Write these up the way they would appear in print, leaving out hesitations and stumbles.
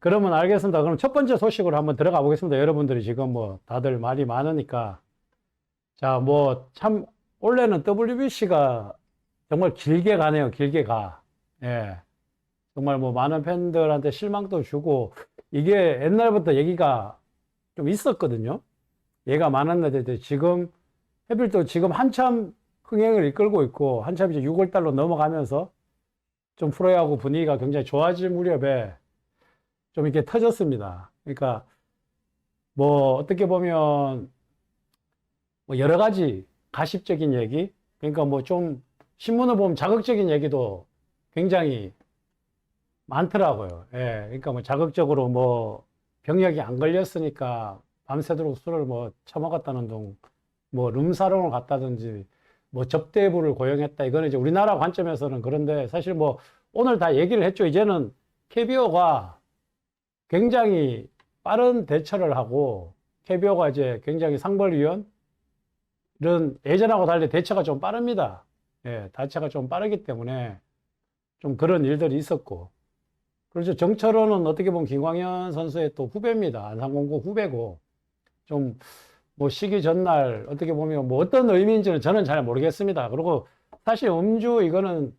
그러면 알겠습니다. 그럼 첫 번째 소식으로 한번 들어가 보겠습니다. 여러분들이 지금 뭐 다들 말이 많으니까. 자, 뭐 참, 원래는 WBC가 정말 길게 가네요. 길게 가. 예. 정말 뭐 많은 팬들한테 실망도 주고, 이게 옛날부터 얘기가 좀 있었거든요. 얘가 많았는데, 지금, 하필 또 지금 한참 흥행을 이끌고 있고, 한참 이제 6월달로 넘어가면서 좀 프로야구 분위기가 굉장히 좋아질 무렵에 좀 이렇게 터졌습니다. 그러니까 뭐 어떻게 보면 뭐 여러 가지 가십적인 얘기, 그러니까 뭐 좀 신문을 보면 자극적인 얘기도 굉장히 많더라고요. 예, 그러니까 뭐 자극적으로 뭐 병역이 안 걸렸으니까 밤새도록 술을 뭐 처먹었다는 둥, 뭐 룸사롱을 갔다든지, 뭐 접대부를 고용했다. 이거는 이제 우리나라 관점에서는 그런데 사실 뭐 오늘 다 얘기를 했죠. 이제는 KBO가 굉장히 빠른 대처를 하고, KBO가 이제 굉장히 상벌위원, 이런 예전하고 달리 대처가 좀 빠릅니다. 예, 대처가 좀 빠르기 때문에 좀 그런 일들이 있었고. 그렇죠. 정철호는 어떻게 보면 김광현 선수의 또 후배입니다. 안산공고 후배고, 좀 뭐 시기 전날 어떻게 보면 뭐 어떤 의미인지는 저는 잘 모르겠습니다. 그리고 사실 음주 이거는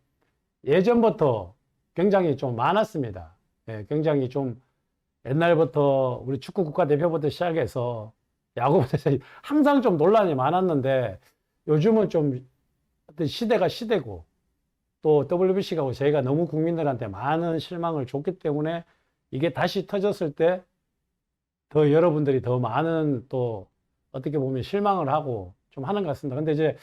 예전부터 굉장히 좀 많았습니다. 예, 굉장히 좀 옛날부터 우리 축구 국가대표부터 시작해서 야구부터 항상 좀 논란이 많았는데, 요즘은 좀 어떤 시대가 시대고, 또 WBC가 저희가 너무 국민들한테 많은 실망을 줬기 때문에 이게 다시 터졌을 때 더 여러분들이 더 많은 또 어떻게 보면 실망을 하고 좀 하는 것 같습니다. 근데 이제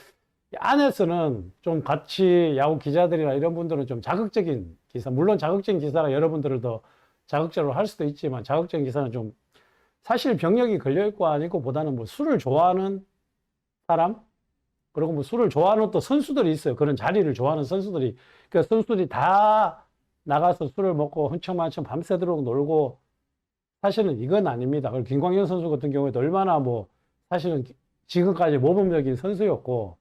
안에서는 좀 같이 야구 기자들이나 이런 분들은 좀 자극적인 기사, 물론 자극적인 기사가 여러분들을 더 자극적으로 할 수도 있지만, 자극적인 기사는 좀 사실 병력이 걸려있고 아니고 보다는 뭐 술을 좋아하는 사람, 그리고 뭐 술을 좋아하는 또 선수들이 있어요. 그런 자리를 좋아하는 선수들이. 그 선수들이 다 나가서 술을 먹고 흥청망청 밤새도록 놀고, 사실은 이건 아닙니다. 그리고 김광현 선수 같은 경우에도 얼마나 뭐 사실은 지금까지 모범적인 선수였고,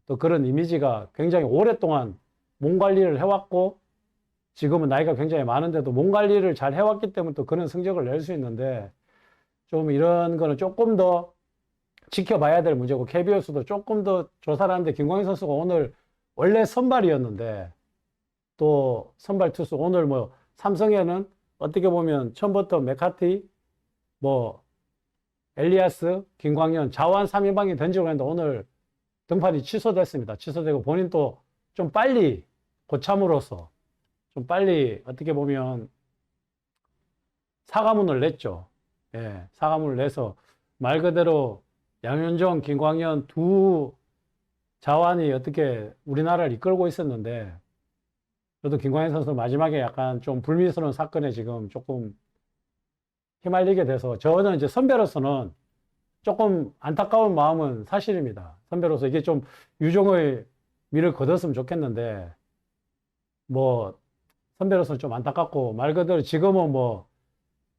또 그런 이미지가 굉장히 오랫동안 몸 관리를 해왔고, 지금은 나이가 굉장히 많은데도 몸 관리를 잘 해왔기 때문에 또 그런 성적을 낼 수 있는데, 좀 이런 거는 조금 더 지켜봐야 될 문제고, KBO에서도 조금 더 조사를 하는데, 김광현 선수가 오늘 원래 선발이었는데, 또 선발 투수 오늘 뭐 삼성에는 어떻게 보면 처음부터 메카티, 뭐 엘리아스, 김광현, 자완 3인방이 던지고 했는데 오늘 등판이 취소됐습니다. 취소되고 본인 또 좀 빨리 고참으로서 좀 빨리 어떻게 보면 사과문을 냈죠. 예, 사과문을 내서 말 그대로 양현종, 김광현 두 자완이 어떻게 우리나라를 이끌고 있었는데, 저도 김광현 선수 마지막에 약간 좀 불미스러운 사건에 지금 조금 휘말리게 돼서, 저는 이제 선배로서는 조금 안타까운 마음은 사실입니다. 선배로서 이게 좀 유종의 미를 거뒀으면 좋겠는데, 뭐 선배로서는 좀 안타깝고, 말 그대로 지금은 뭐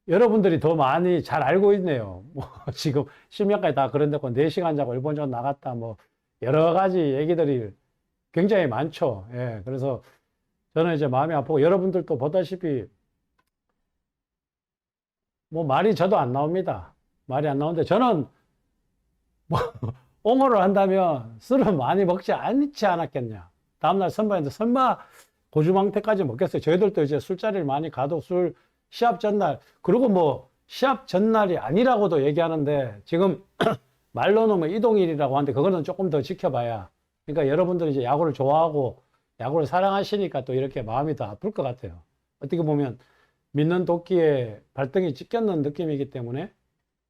여러분들이 더 많이 잘 알고 있네요. 뭐 지금 심야까지 다 그런데고 4시간 자고 일본전 나갔다, 뭐 여러 가지 얘기들이 굉장히 많죠. 예, 그래서 저는 이제 마음이 아프고, 여러분들도 보다시피 뭐 말이 저도 안 나옵니다. 말이 안 나오는데, 저는 뭐 옹호를 한다면 술은 많이 먹지 않지 않았겠냐. 다음날 선발인데 설마 고주망태까지 먹겠어요. 저희들도 이제 술자리를 많이 가도 술 시합 전날, 그리고 뭐 시합 전날이 아니라고도 얘기하는데, 지금 말로는 뭐 이동일이라고 하는데 그거는 조금 더 지켜봐야. 그러니까 여러분들이 이제 야구를 좋아하고 야구를 사랑하시니까 또 이렇게 마음이 더 아플 것 같아요. 어떻게 보면 믿는 도끼에 발등이 찢겼는 느낌이기 때문에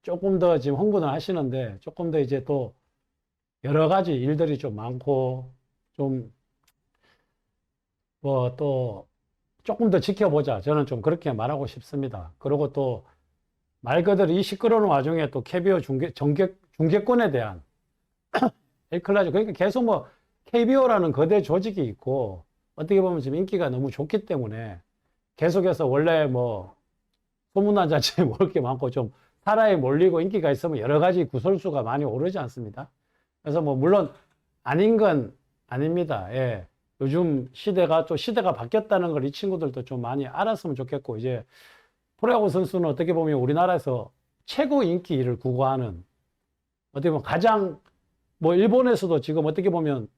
조금 더 지금 흥분을 하시는데, 조금 더 이제 또 여러 가지 일들이 좀 많고, 좀 뭐 또 조금 더 지켜보자. 저는 좀 그렇게 말하고 싶습니다. 그리고 또 말 그대로 이 시끄러운 와중에 또 KBO 중계권에 대한 엘클라죠. 그러니까 계속 뭐 KBO라는 거대 조직이 있고, 어떻게 보면 지금 인기가 너무 좋기 때문에 계속해서, 원래 뭐 소문난 자체에 모를 게 많고 좀 사라에 몰리고 인기가 있으면 여러 가지 구설수가 많이 오르지 않습니다. 그래서 뭐 물론 아닌 건 아닙니다. 예. 요즘 시대가 또 시대가 바뀌었다는 걸 이 친구들도 좀 많이 알았으면 좋겠고, 이제 프로야구 선수는 어떻게 보면 우리나라에서 최고 인기를 구가하는, 어떻게 보면 가장, 뭐 일본에서도 지금 어떻게 보면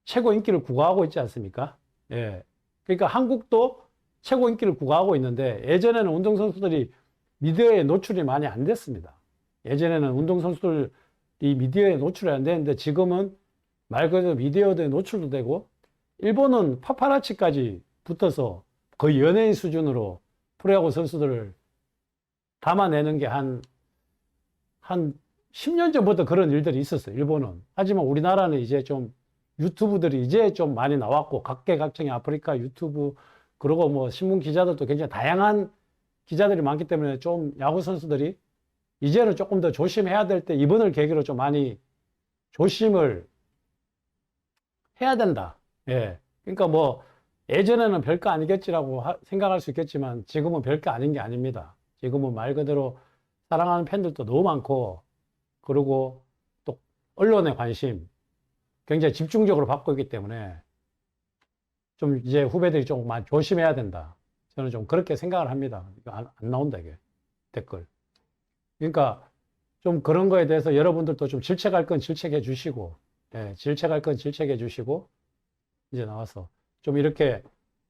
최고 인기를 구가하고 있지 않습니까? 예. 그러니까 한국도 최고 인기를 구가하고 있는데, 예전에는 운동선수들이 미디어에 노출이 많이 안 됐습니다. 예전에는 운동선수들이 미디어에 노출이 안 되는데, 지금은 말 그대로 미디어에 노출도 되고, 일본은 파파라치까지 붙어서 거의 연예인 수준으로 프로야구 선수들을 담아내는 게 한 10년 전부터 그런 일들이 있었어요, 일본은. 하지만 우리나라는 이제 좀 유튜브들이 이제 좀 많이 나왔고, 각계각층의 아프리카 유튜브, 그리고 뭐 신문 기자들도 굉장히 다양한 기자들이 많기 때문에 좀 야구 선수들이 이제는 조금 더 조심해야 될 때, 이번을 계기로 좀 많이 조심을 해야 된다. 예. 그러니까 뭐 예전에는 별거 아니겠지라고 생각할 수 있겠지만, 지금은 별거 아닌 게 아닙니다. 지금은 말 그대로 사랑하는 팬들도 너무 많고, 그리고 또 언론의 관심 굉장히 집중적으로 받고 있기 때문에 좀 이제 후배들이 좀 많이 조심해야 된다. 저는 좀 그렇게 생각을 합니다. 이거 안 나온다, 이게. 댓글. 그러니까 좀 그런 거에 대해서 여러분들도 좀 질책할 건 질책해 주시고, 예, 질책할 건 질책해 주시고, 이제 나와서 좀 이렇게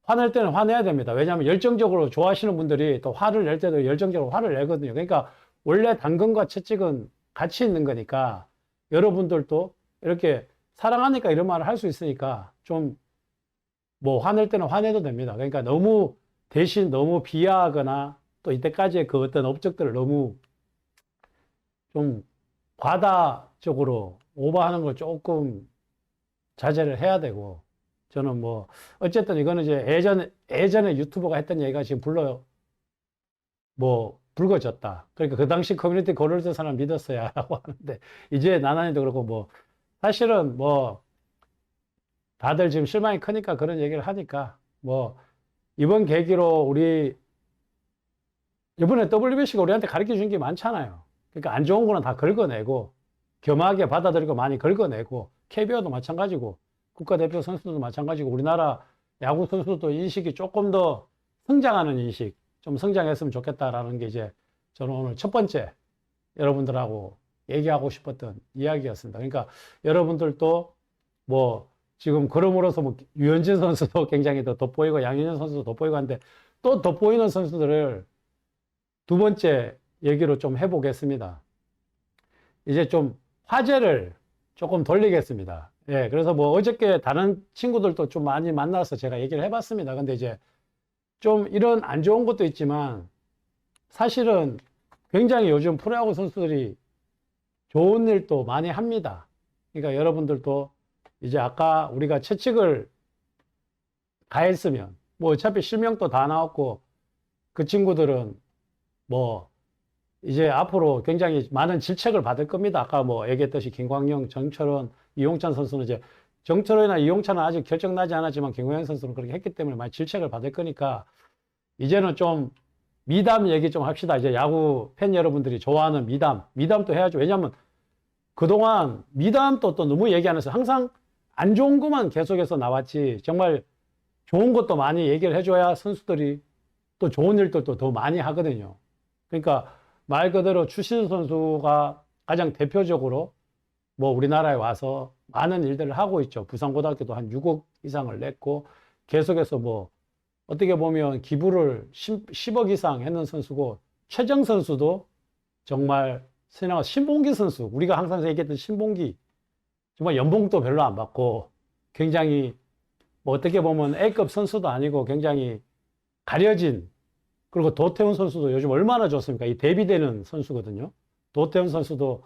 화낼 때는 화내야 됩니다. 왜냐하면 열정적으로 좋아하시는 분들이 또 화를 낼 때도 열정적으로 화를 내거든요. 그러니까 원래 당근과 채찍은 같이 있는 거니까, 여러분들도 이렇게 사랑하니까 이런 말을 할 수 있으니까 좀 뭐 화낼 때는 화내도 됩니다. 그러니까 너무 대신 너무 비하하거나 또 이때까지의 그 어떤 업적들을 너무 좀 과다적으로 오버하는 걸 조금 자제를 해야 되고, 저는 뭐 어쨌든 이거는 이제 예전에 유튜버가 했던 얘기가 지금 불거졌다. 그러니까 그 당시 커뮤니티 고려했던 사람 믿었어야 라고 하는데, 이제 나난이도 그렇고, 뭐 사실은 뭐 다들 지금 실망이 크니까 그런 얘기를 하니까, 뭐 이번 계기로 우리 이번에 WBC가 우리한테 가르쳐 준 게 많잖아요. 그러니까 안 좋은 거는 다 긁어내고, 겸하게 받아들이고 많이 긁어내고, KBO도 마찬가지고, 국가대표 선수들도 마찬가지고, 우리나라 야구 선수도 인식이 조금 더 성장하는 인식, 좀 성장했으면 좋겠다라는 게 이제 저는 오늘 첫 번째 여러분들하고 얘기하고 싶었던 이야기였습니다. 그러니까 여러분들도 뭐 지금 그럼으로써 뭐 유현진 선수도 굉장히 더 돋보이고, 양현종 선수도 돋보이고 한데, 또 돋보이는 선수들을 두 번째 얘기로 좀 해보겠습니다. 이제 좀 화제를 조금 돌리겠습니다. 예, 그래서 뭐 어저께 다른 친구들도 좀 많이 만나서 제가 얘기를 해봤습니다. 근데 이제 좀 이런 안 좋은 것도 있지만, 사실은 굉장히 요즘 프로야구 선수들이 좋은 일도 많이 합니다. 그러니까 여러분들도 이제 아까 우리가 채찍을 가했으면, 뭐 어차피 실명도 다 나왔고, 그 친구들은 뭐 이제 앞으로 굉장히 많은 질책을 받을 겁니다. 아까 뭐 얘기했듯이 김광영, 정철원, 이용찬 선수는 이제, 정철원이나 이용찬은 아직 결정나지 않았지만 김광영 선수는 그렇게 했기 때문에 많이 질책을 받을 거니까, 이제는 좀 미담 얘기 좀 합시다. 이제 야구 팬 여러분들이 좋아하는 미담도 해야죠. 왜냐하면 그동안 미담도 또 너무 얘기 안 해서 항상 안 좋은 것만 계속해서 나왔지, 정말 좋은 것도 많이 얘기를 해줘야 선수들이 또 좋은 일들도 더 많이 하거든요. 그러니까 말 그대로 추신수 선수가 가장 대표적으로 뭐 우리나라에 와서 많은 일들을 하고 있죠. 부산고등학교도 한 6억 이상을 냈고, 계속해서 뭐 어떻게 보면 기부를 10억 이상 했는 선수고, 최정 선수도 정말 신봉기 선수, 우리가 항상 얘기했던 신봉기, 정말 연봉도 별로 안 받고 굉장히 뭐 어떻게 보면 A급 선수도 아니고 굉장히 가려진, 그리고 도태훈 선수도 요즘 얼마나 좋습니까? 이 대비되는 선수거든요. 도태훈 선수도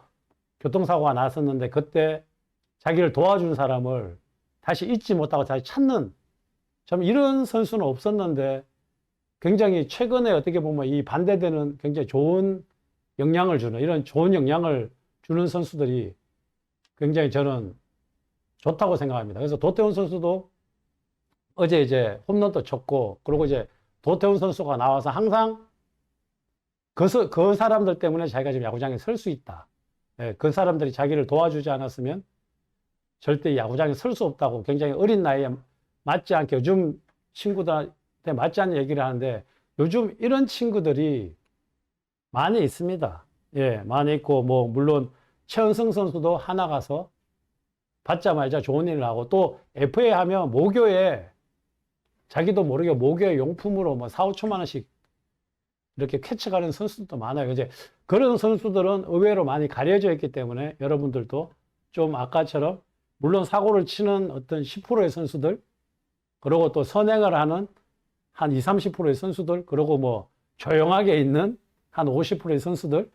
교통사고가 났었는데, 그때 자기를 도와준 사람을 다시 잊지 못하고 다시 찾는, 참 이런 선수는 없었는데, 굉장히 최근에 어떻게 보면 이 반대되는 굉장히 좋은 영향을 주는, 이런 좋은 영향을 주는 선수들이 굉장히 저는 좋다고 생각합니다. 그래서 도태훈 선수도 어제 이제 홈런도 쳤고, 그리고 이제 도태훈 선수가 나와서 항상 그 사람들 때문에 자기가 지금 야구장에 설 수 있다. 예, 그 사람들이 자기를 도와주지 않았으면 절대 야구장에 설 수 없다고, 굉장히 어린 나이에 맞지 않게, 요즘 친구들한테 맞지 않는 얘기를 하는데, 요즘 이런 친구들이 많이 있습니다. 예, 많이 있고, 뭐, 물론, 최은성 선수도 하나 가서 받자마자 좋은 일을 하고, 또 FA 하면 모교에, 자기도 모르게 모교에 용품으로 뭐 4, 5천만 원씩 이렇게 캐쳐가는 선수들도 많아요. 이제 그런 선수들은 의외로 많이 가려져 있기 때문에 여러분들도 좀 아까처럼, 물론 사고를 치는 어떤 10%의 선수들, 그리고 또 선행을 하는 한 20, 30%의 선수들, 그리고 뭐 조용하게 있는 한 50%의 선수들,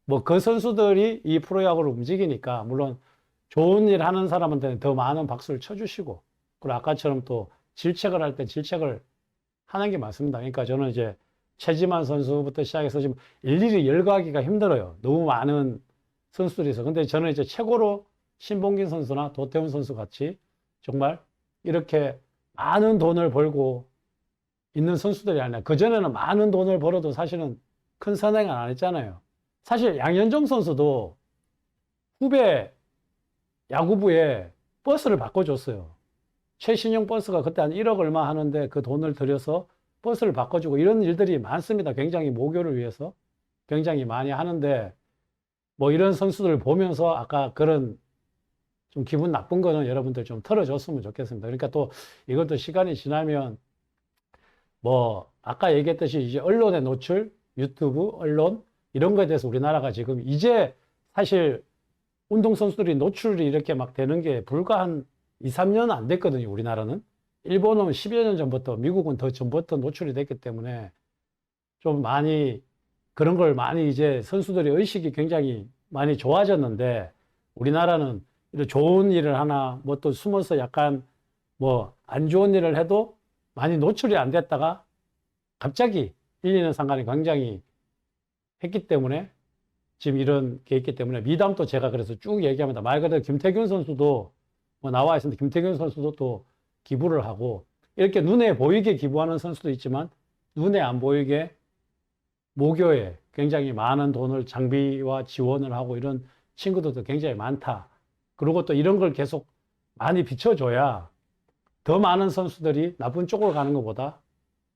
뭐 그 선수들이 이 프로야구를 움직이니까, 물론 좋은 일 하는 사람한테는 더 많은 박수를 쳐주시고, 그리고 아까처럼 또 질책을 할 때 질책을 하는 게 맞습니다. 그러니까 저는 이제 최지만 선수부터 시작해서 지금 일일이 열거하기가 힘들어요. 너무 많은 선수들이 있어. 근데 저는 이제 최고로 신봉긴 선수나 도태훈 선수 같이 정말 이렇게 많은 돈을 벌고 있는 선수들이 아니라, 그전에는 많은 돈을 벌어도 사실은 큰 선행을 안 했잖아요. 사실 양현종 선수도 후배 야구부에 버스를 바꿔줬어요. 최신형 버스가 그때 한 1억 얼마 하는데 그 돈을 들여서 버스를 바꿔주고, 이런 일들이 많습니다. 굉장히 모교를 위해서 굉장히 많이 하는데, 뭐 이런 선수들을 보면서 아까 그런 좀 기분 나쁜 거는 여러분들 좀 털어줬으면 좋겠습니다. 그러니까 또 이것도 시간이 지나면 뭐 아까 얘기했듯이 이제 언론의 노출, 유튜브, 언론 이런 거에 대해서 우리나라가 지금 이제 사실 운동선수들이 노출이 이렇게 막 되는 게 불과 한 2, 3년 안 됐거든요. 우리나라는. 일본은 10여 년 전부터, 미국은 더 전부터 노출이 됐기 때문에 좀 많이 그런 걸 많이 이제 선수들의 의식이 굉장히 많이 좋아졌는데, 우리나라는 이런 좋은 일을 하나 뭐 또 숨어서 약간 뭐 안 좋은 일을 해도 많이 노출이 안 됐다가 갑자기 1, 2년 상관이 굉장히 했기 때문에 지금 이런 게 있기 때문에, 미담도 제가 그래서 쭉 얘기합니다. 말 그대로 김태균 선수도 뭐 나와 있습니다. 김태균 선수도 또 기부를 하고, 이렇게 눈에 보이게 기부하는 선수도 있지만 눈에 안 보이게 모교에 굉장히 많은 돈을 장비와 지원을 하고 이런 친구들도 굉장히 많다. 그리고 또 이런 걸 계속 많이 비춰줘야 더 많은 선수들이 나쁜 쪽으로 가는 것보다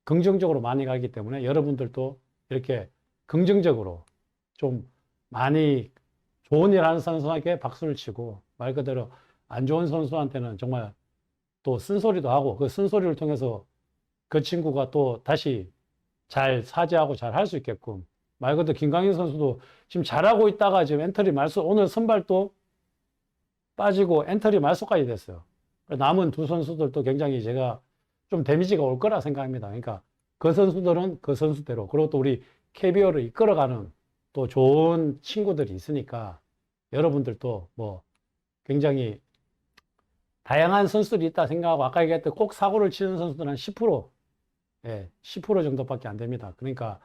긍정적으로 많이 가기 때문에, 여러분들도 이렇게 긍정적으로 좀 많이 좋은 일 하는 선수에게 박수를 치고, 말 그대로 안 좋은 선수한테는 정말 또 쓴소리도 하고, 그 쓴소리를 통해서 그 친구가 또 다시 잘 사죄하고 잘 할 수 있게끔, 말 그대로 김광현 선수도 지금 잘하고 있다가 지금 엔트리 말소, 오늘 선발도 빠지고 엔트리 말소까지 됐어요. 남은 두 선수들도 굉장히 제가 좀 데미지가 올 거라 생각합니다. 그러니까 그 선수들은 그 선수대로, 그리고 또 우리 KBO를 이끌어가는 또 좋은 친구들이 있으니까, 여러분들도 뭐 굉장히 다양한 선수들이 있다 생각하고, 아까 얘기했던 꼭 사고를 치는 선수들은 한 10%, 예, 10% 정도밖에 안 됩니다. 그러니까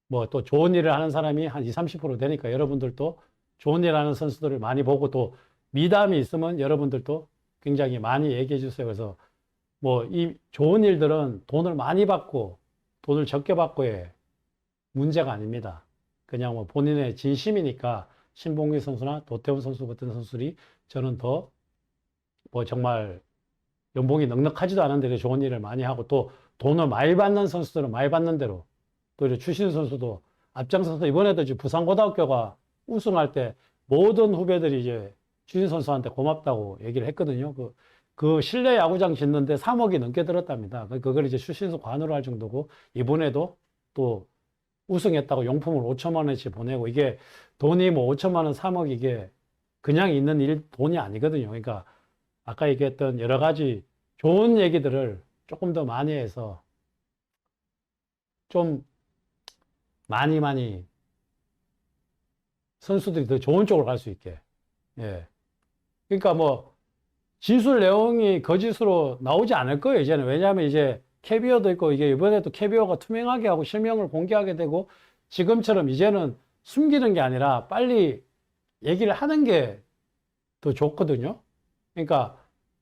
뭐 또 좋은 일을 하는 사람이 한 20, 30% 되니까, 여러분들도 좋은 일 하는 선수들을 많이 보고, 또 미담이 있으면 여러분들도 굉장히 많이 얘기해 주세요. 그래서 뭐 이 좋은 일들은 돈을 많이 받고 돈을 적게 받고의 문제가 아닙니다. 그냥 뭐 본인의 진심이니까, 신봉기 선수나 도태훈 선수 같은 선수들이 저는 더 뭐 정말 연봉이 넉넉하지도 않은데 좋은 일을 많이 하고, 또 돈을 많이 받는 선수들은 많이 받는 대로, 또 이제 추신 선수도 앞장서서 이번에도 이제 부산고등학교가 우승할 때 모든 후배들이 이제 추신 선수한테 고맙다고 얘기를 했거든요. 그 실내 야구장 짓는데 3억이 넘게 들었답니다. 그걸 이제 추신수 관으로 할 정도고, 이번에도 또 우승했다고 용품을 5천만 원씩 보내고, 이게 돈이 뭐 5천만 원, 3억, 이게 그냥 있는 돈이 아니거든요. 그러니까 아까 얘기했던 여러 가지 좋은 얘기들을 조금 더 많이 해서 좀 많이 선수들이 더 좋은 쪽으로 갈 수 있게. 예. 그러니까 뭐 진술 내용이 거짓으로 나오지 않을 거예요, 이제는. 왜냐하면 이제 KBO도 있고, 이게 이번에도 KBO가 투명하게 하고 실명을 공개하게 되고, 지금처럼 이제는 숨기는 게 아니라 빨리 얘기를 하는 게 더 좋거든요. 그러니까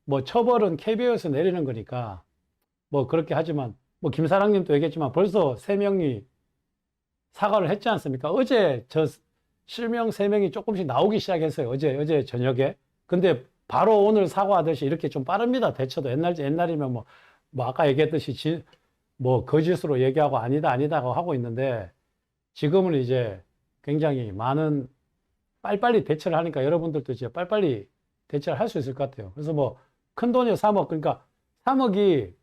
뭐 처벌은 KBO에서 내리는 거니까 뭐 그렇게 하지만, 뭐 김사랑님도 얘기했지만 벌써 3명이 사과를 했지 않습니까? 어제 저 실명 3명이 조금씩 나오기 시작했어요. 어제 저녁에. 근데 바로 오늘 사과하듯이 이렇게 좀 빠릅니다. 대처도. 옛날이면 뭐 아까 얘기했듯이 뭐 거짓으로 얘기하고 아니다 아니다 하고 있는데 지금은 이제 굉장히 많은 빨리빨리 대처를 하니까 여러분들도 이제 빨리빨리 대처를 할 수 있을 것 같아요. 그래서 뭐 큰 돈이요 3억 그러니까 3억이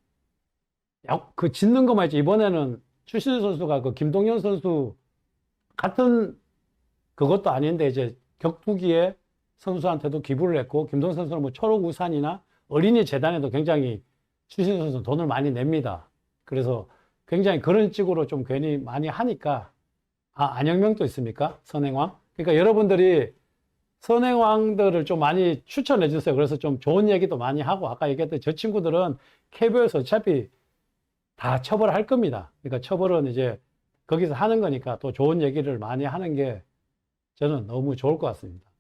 그 짓는 것만 있지 이번에는 추신수 선수가 그 김동현 선수 같은 그것도 아닌데 이제 격투기에 선수한테도 기부를 했고 김동현 선수는 뭐 초록우산이나 어린이 재단에도 굉장히 추신수 선수 돈을 많이 냅니다. 그래서 굉장히 그런 식으로 좀 괜히 많이 하니까 안영명도 있습니까? 선행왕. 그러니까 여러분들이 선행왕들을 좀 많이 추천해 주세요. 그래서 좀 좋은 얘기도 많이 하고 아까 얘기했던 저 친구들은 KBO에서 어차피 다 처벌할 겁니다. 그러니까 처벌은 이제 거기서 하는 거니까 또 좋은 얘기를 많이 하는 게 저는 너무 좋을 것 같습니다.